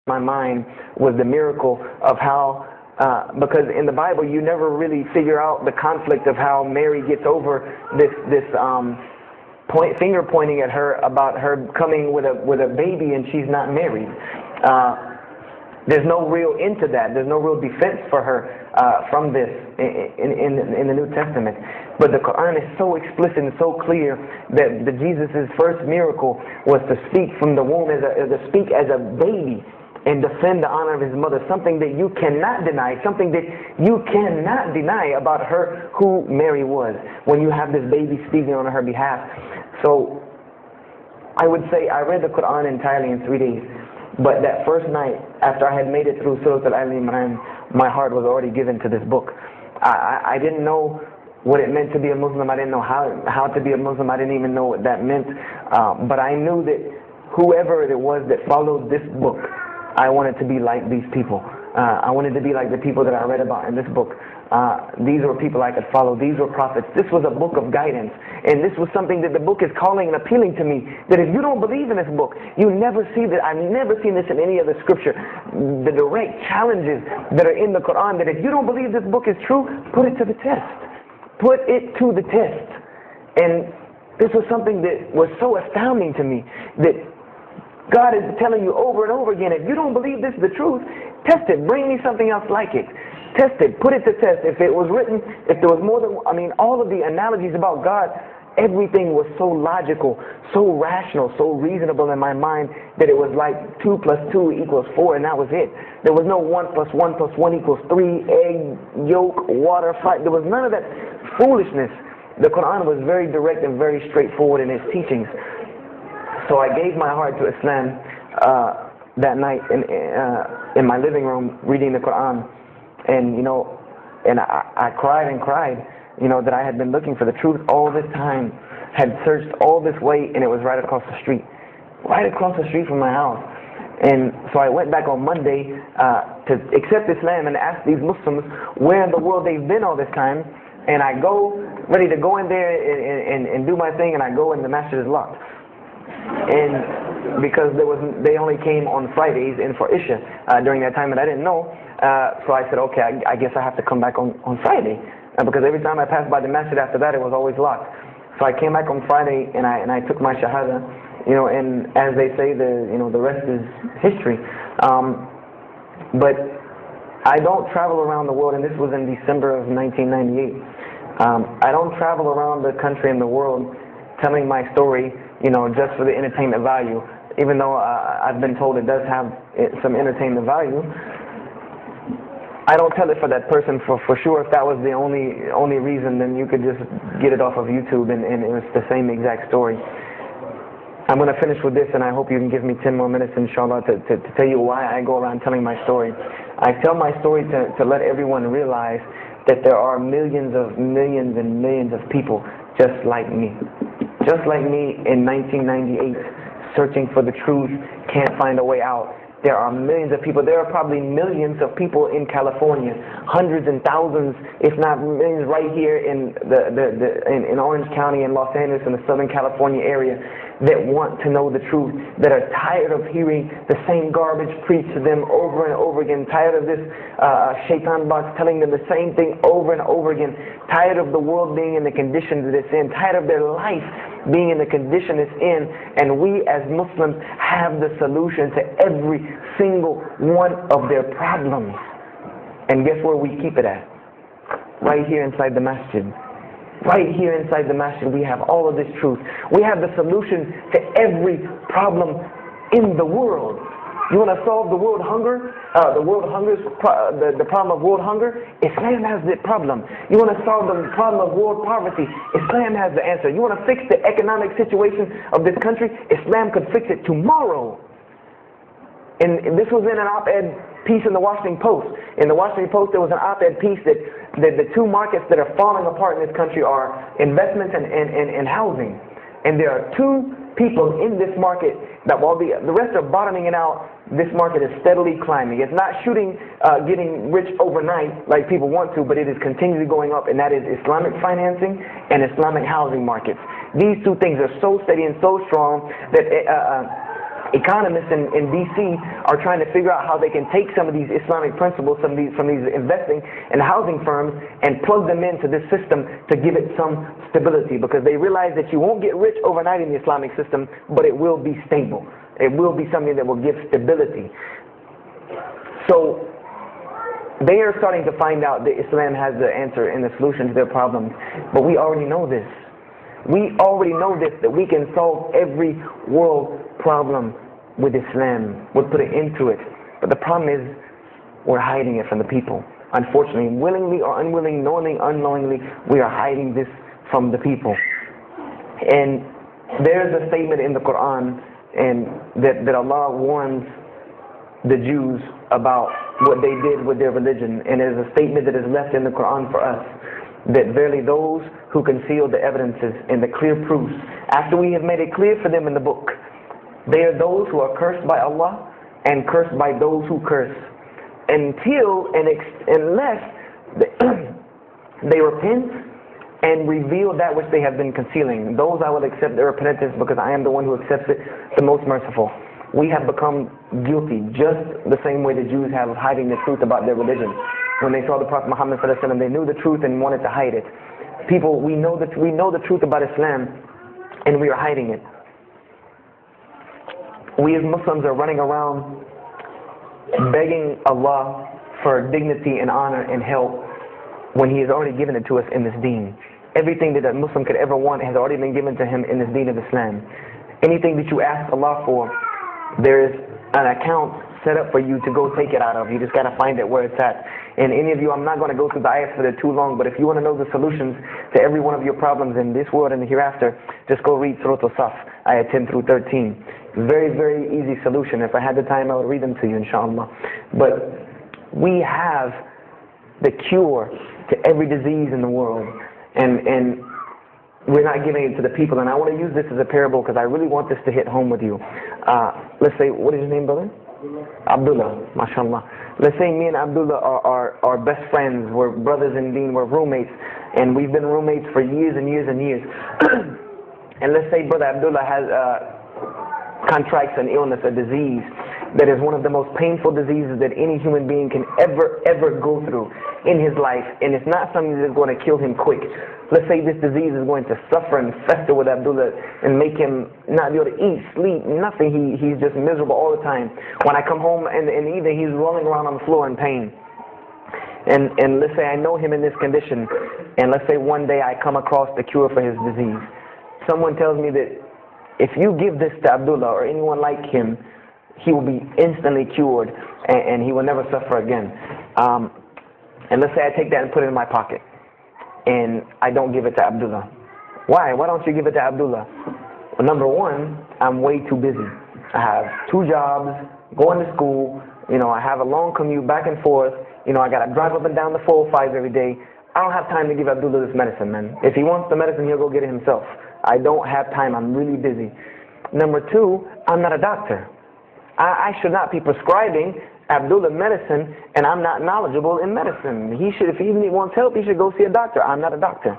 my mind was the miracle of how, because in the Bible you never really figure out the conflict of how Mary gets over this finger pointing at her about her coming with a baby and she's not married. There's no real end to that. There's no real defense for her from this in the New Testament. But the Quran is so explicit and so clear that Jesus' first miracle was to speak from the womb, to speak as a baby and defend the honor of his mother, something that you cannot deny, something that you cannot deny about her, who Mary was, when you have this baby speaking on her behalf. So I would say I read the Quran entirely in 3 days. But that first night, after I had made it through Surah Al-Imran, my heart was already given to this book. I didn't know what it meant to be a Muslim. I didn't know how to be a Muslim. I didn't even know what that meant. But I knew that whoever it was that followed this book, I wanted to be like these people. I wanted to be like the people that I read about in this book. These were people I could follow. These were prophets. This was a book of guidance. And this was something that the book is calling and appealing to me. That if you don't believe in this book, you never see that. I've never seen this in any other scripture. The direct challenges that are in the Quran, that if you don't believe this book is true, put it to the test. Put it to the test. And this was something that was so astounding to me, that God is telling you over and over again, if you don't believe this is the truth, test it. Bring me something else like it. Test it. Put it to test. If it was written, if there was more than, all of the analogies about God, everything was so logical, so rational, so reasonable in my mind that it was like 2 + 2 = 4, and that was it. There was no 1 + 1 + 1 = 3, egg, yolk, water, fight. There was none of that foolishness. The Quran was very direct and very straightforward in its teachings. So I gave my heart to Islam that night in my living room, reading the Quran, and I cried and cried, that I had been looking for the truth all this time, had searched all this way, and it was right across the street from my house. And so I went back on Monday to accept Islam and ask these Muslims where in the world they've been all this time. And I go ready to go in there and do my thing, and I go and the masjid is locked. And because they only came on Fridays and for Isha during that time, and I didn't know. So I said, okay, I guess I have to come back on Friday, because every time I passed by the masjid after that, it was always locked. So I came back on Friday and I took my shahada, and as they say, the rest is history. But I don't travel around the world, and this was in December of 1998. I don't travel around the country and the world telling my story, just for the entertainment value, even though I've been told it does have some entertainment value. I don't tell it for that person for sure. If that was the only reason, then you could just get it off of YouTube and it's the same exact story. I'm going to finish with this, and I hope you can give me 10 more minutes, inshallah, to tell you why I go around telling my story. I tell my story to let everyone realize that there are millions and millions of people just like me. Just like me in 1998, searching for the truth, can't find a way out. There are millions of people. There are probably millions of people in California, hundreds and thousands, if not millions, right here in in Orange County and Los Angeles in the Southern California area, that want to know the truth, that are tired of hearing the same garbage preached to them over and over again, tired of this shaitan box telling them the same thing over and over again, tired of the world being in the condition that it's in, tired of their life being in the condition it's in. And we as Muslims have the solution to every single one of their problems. And guess where we keep it at? Right here inside the masjid. Right here inside the masjid, we have all of this truth. We have the solution to every problem in the world. You want to solve the world hunger? The problem of world hunger? Islam has the problem. You want to solve the problem of world poverty? Islam has the answer. You want to fix the economic situation of this country? Islam could fix it tomorrow. And this was in an op-ed piece in the Washington Post. In the Washington Post, there was an op-ed piece that the two markets that are falling apart in this country are investments and housing. And there are two people in this market that while the rest are bottoming it out, this market is steadily climbing. It's not getting rich overnight like people want to, but it is continually going up, and that is Islamic financing and Islamic housing markets. These two things are so steady and so strong that Economists in DC are trying to figure out how they can take some of these Islamic principles from these investing and housing firms and plug them into this system to give it some stability, because they realize that you won't get rich overnight in the Islamic system, but it will be stable. It will be something that will give stability. So they are starting to find out that Islam has the answer and the solution to their problems, but we already know this. We already know this, that we can solve every world problem with Islam. We'll put it into it. But the problem is, we're hiding it from the people. Unfortunately, willingly or unwillingly, knowingly, unknowingly, we are hiding this from the people. And there's a statement in the Quran and that Allah warns the Jews about what they did with their religion. And there's a statement that is left in the Quran for us, that verily those who conceal the evidences and the clear proofs, after we have made it clear for them in the book, they are those who are cursed by Allah and cursed by those who curse, unless they repent and reveal that which they have been concealing. Those I will accept their repentance, because I am the one who accepts it, the most merciful. We have become guilty just the same way the Jews have of hiding the truth about their religion. When they saw the Prophet Muhammad ﷺ, they knew the truth and wanted to hide it. People, we know the truth about Islam, and we are hiding it. We as Muslims are running around begging Allah for dignity and honor and help when He has already given it to us in this deen. Everything that a Muslim could ever want has already been given to him in this deen of Islam. Anything that you ask Allah for, there is an account set up for you to go take it out of. You just got to find it where it's at. And any of you, I'm not going to go through the ayahs for they're too long, but if you want to know the solutions to every one of your problems in this world and the hereafter, just go read Surah Al-Saf, ayah 10 through 13. Very, very easy solution. If I had the time, I would read them to you, inshallah. But we have the cure to every disease in the world, and we're not giving it to the people. And I want to use this as a parable because I really want this to hit home with you. Let's say, what is your name, brother? Abdullah, mashallah. Let's say me and Abdullah are best friends. We're brothers in deen. We're roommates, and we've been roommates for years and years and years. And let's say brother Abdullah has contracts an illness, a disease that is one of the most painful diseases that any human being can ever go through in his life, and it's not something that's going to kill him quick. Let's say this disease is going to suffer and fester with Abdullah and make him not be able to eat, sleep, nothing. He's just miserable all the time. When I come home in the evening, he's rolling around on the floor in pain. And let's say I know him in this condition, and let's say one day I come across the cure for his disease. Someone tells me that if you give this to Abdullah or anyone like him, he will be instantly cured and he will never suffer again. And let's say I take that and put it in my pocket, and I don't give it to Abdullah. Why? Why don't you give it to Abdullah? Well, number one, I'm way too busy. I have 2 jobs, going to school, I have a long commute back and forth, I got to drive up and down the 405 every day. I don't have time to give Abdullah this medicine, man. If he wants the medicine, he'll go get it himself. I don't have time. I'm really busy. Number 2, I'm not a doctor. I should not be prescribing Abdullah medicine, and I'm not knowledgeable in medicine. He should, if he even wants help, he should go see a doctor. I'm not a doctor.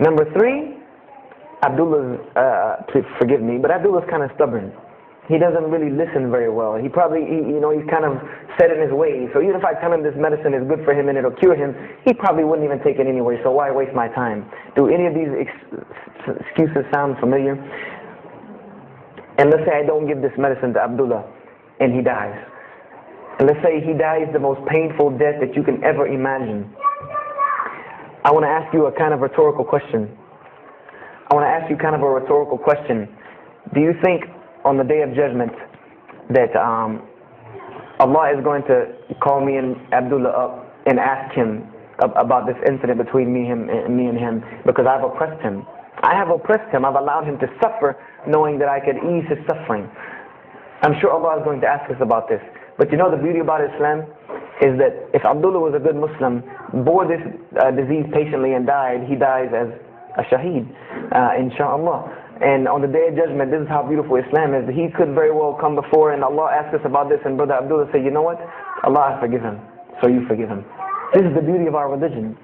Number 3, Abdullah's, please forgive me, but Abdullah's kind of stubborn. He doesn't really listen very well. He probably, he's kind of set in his ways. So even if I tell him this medicine is good for him and it'll cure him, he probably wouldn't even take it anyway. So why waste my time? Do any of these excuses sound familiar? And let's say I don't give this medicine to Abdullah and he dies. And let's say he dies the most painful death that you can ever imagine. I want to ask you a kind of rhetorical question. Do you think on the Day of Judgment that Allah is going to call me and Abdullah up and ask him about this incident between me and him because I've oppressed him? I have oppressed him. I've allowed him to suffer knowing that I could ease his suffering. I'm sure Allah is going to ask us about this. But the beauty about Islam is that if Abdullah was a good Muslim, bore this disease patiently and died, he dies as a shaheed, inshallah. And on the Day of Judgment, this is how beautiful Islam is. He could very well come before and Allah ask us about this, and Brother Abdullah say, you know what? Allah, I forgive him. So you forgive him. This is the beauty of our religion.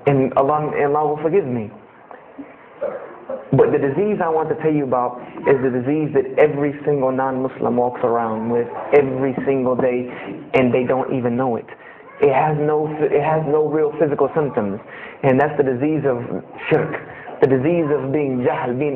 And Allah will forgive me. But the disease I want to tell you about is the disease that every single non-Muslim walks around with every single day, and they don't even know it. It has no real physical symptoms, and that's the disease of shirk, the disease of being jahl, being